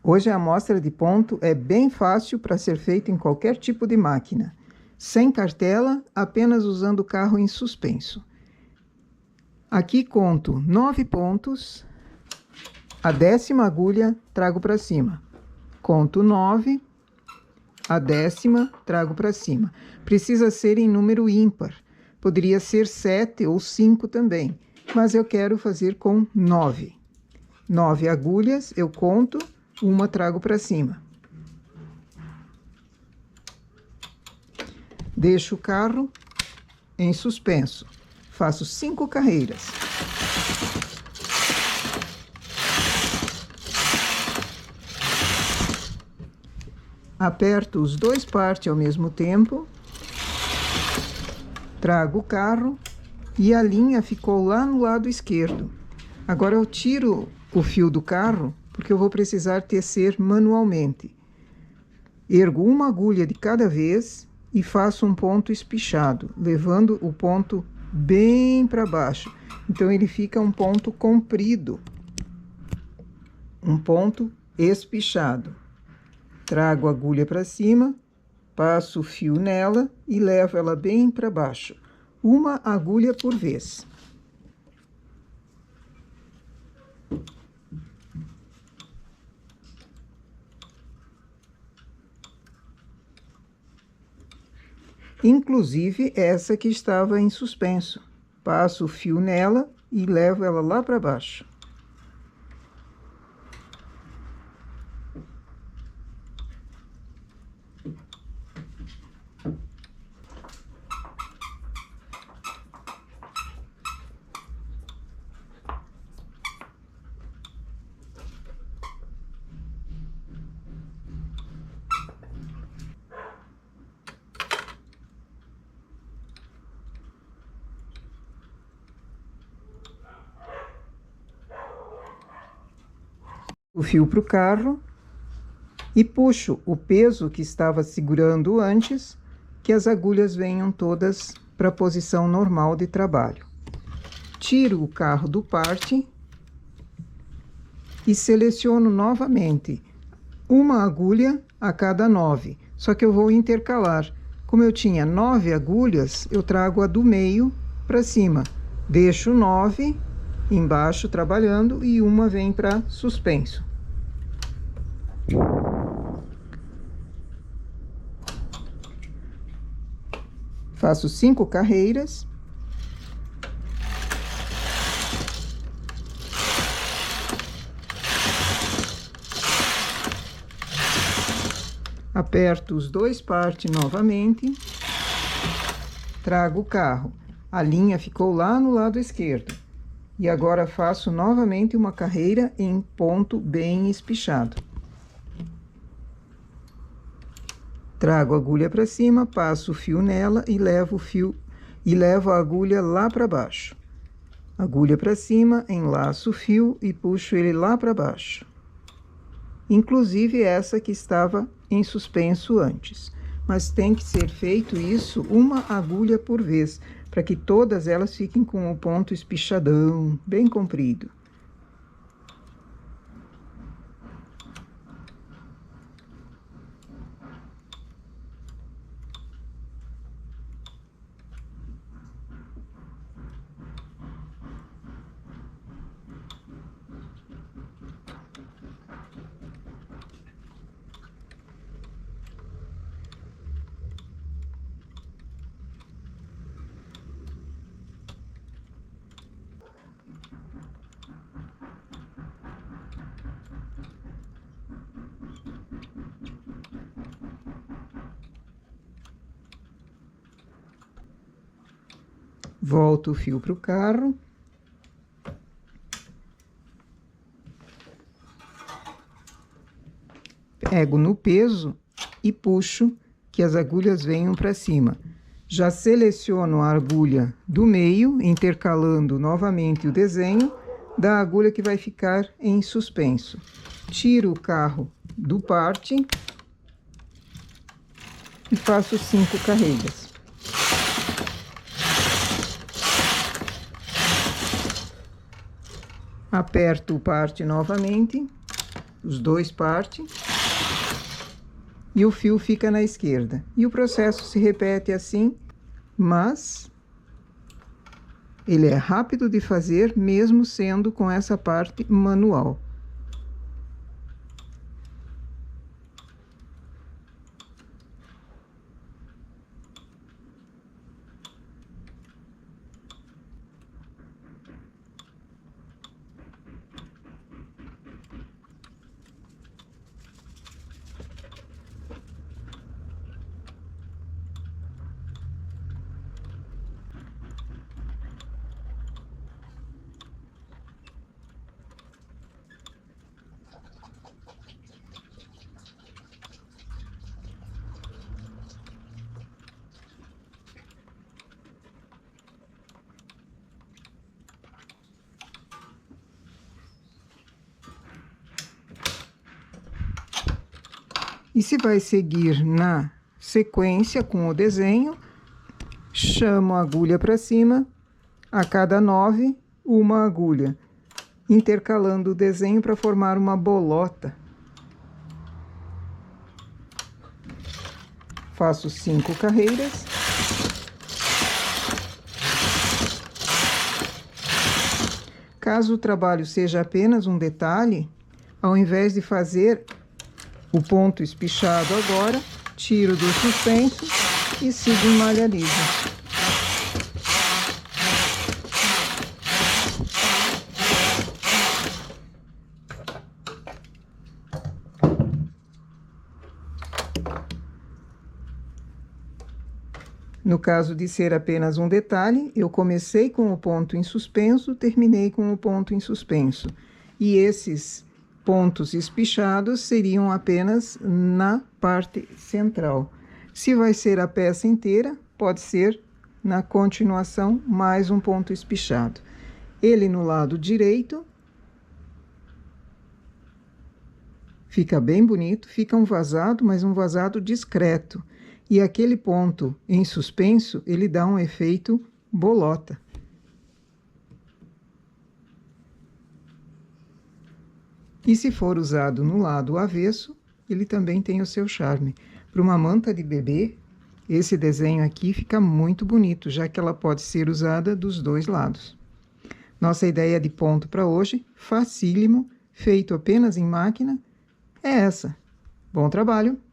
Hoje a amostra de ponto é bem fácil para ser feita em qualquer tipo de máquina. Sem cartela, apenas usando o carro em suspenso. Aqui conto 9 pontos, a 10ª agulha trago para cima. Conto 9, a 10ª trago para cima. Precisa ser em número ímpar. Poderia ser 7 ou 5 também, mas eu quero fazer com 9. 9 agulhas, eu conto, uma trago para cima. Deixo o carro em suspenso. Faço 5 carreiras. Aperto os dois partes ao mesmo tempo. Trago o carro e a linha ficou lá no lado esquerdo. Agora eu tiro o fio do carro, porque eu vou precisar tecer manualmente. Ergo uma agulha de cada vez e faço um ponto espichado, levando o ponto bem para baixo. Então ele fica um ponto comprido, um ponto espichado. Trago a agulha para cima, passo o fio nela e levo ela bem para baixo, uma agulha por vez. Inclusive essa que estava em suspenso. Passo o fio nela e levo ela lá para baixo. O fio para o carro e puxo o peso que estava segurando antes, que as agulhas venham todas para a posição normal de trabalho. Tiro o carro do parte e seleciono novamente uma agulha a cada 9, só que eu vou intercalar. Como eu tinha 9 agulhas, eu trago a do meio para cima, deixo 9 embaixo trabalhando e uma vem para suspenso. Faço 5 carreiras. Aperto os dois partes novamente. Trago o carro. A linha ficou lá no lado esquerdo. E agora faço novamente uma carreira em ponto bem espichado. Trago a agulha para cima, passo o fio nela e levo a agulha lá para baixo. Agulha para cima, enlaço o fio e puxo ele lá para baixo. Inclusive essa que estava em suspenso antes. Mas tem que ser feito isso uma agulha por vez, para que todas elas fiquem com o ponto espichadão, bem comprido. Volto o fio para o carro. Pego no peso e puxo que as agulhas venham para cima. Já seleciono a agulha do meio, intercalando novamente o desenho da agulha que vai ficar em suspenso. Tiro o carro do parte e faço 5 carreiras. Aperto o parte novamente, os dois partem e o fio fica na esquerda. E o processo se repete assim, mas ele é rápido de fazer, mesmo sendo com essa parte manual. E se vai seguir na sequência com o desenho, chamo a agulha para cima, a cada 9, uma agulha, intercalando o desenho para formar uma bolota. Faço 5 carreiras. Caso o trabalho seja apenas um detalhe, ao invés de fazer o ponto espichado agora, tiro do suspenso e sigo em malha lisa. No caso de ser apenas um detalhe, eu comecei com o ponto em suspenso, terminei com o ponto em suspenso. E esses pontos espichados seriam apenas na parte central. Se vai ser a peça inteira, pode ser na continuação mais um ponto espichado. Ele no lado direito fica bem bonito, fica um vazado, mas um vazado discreto. E aquele ponto em suspenso, ele dá um efeito bolota. E se for usado no lado avesso, ele também tem o seu charme. Para uma manta de bebê, esse desenho aqui fica muito bonito, já que ela pode ser usada dos dois lados. Nossa ideia de ponto para hoje, facílimo, feito apenas em máquina, é essa. Bom trabalho!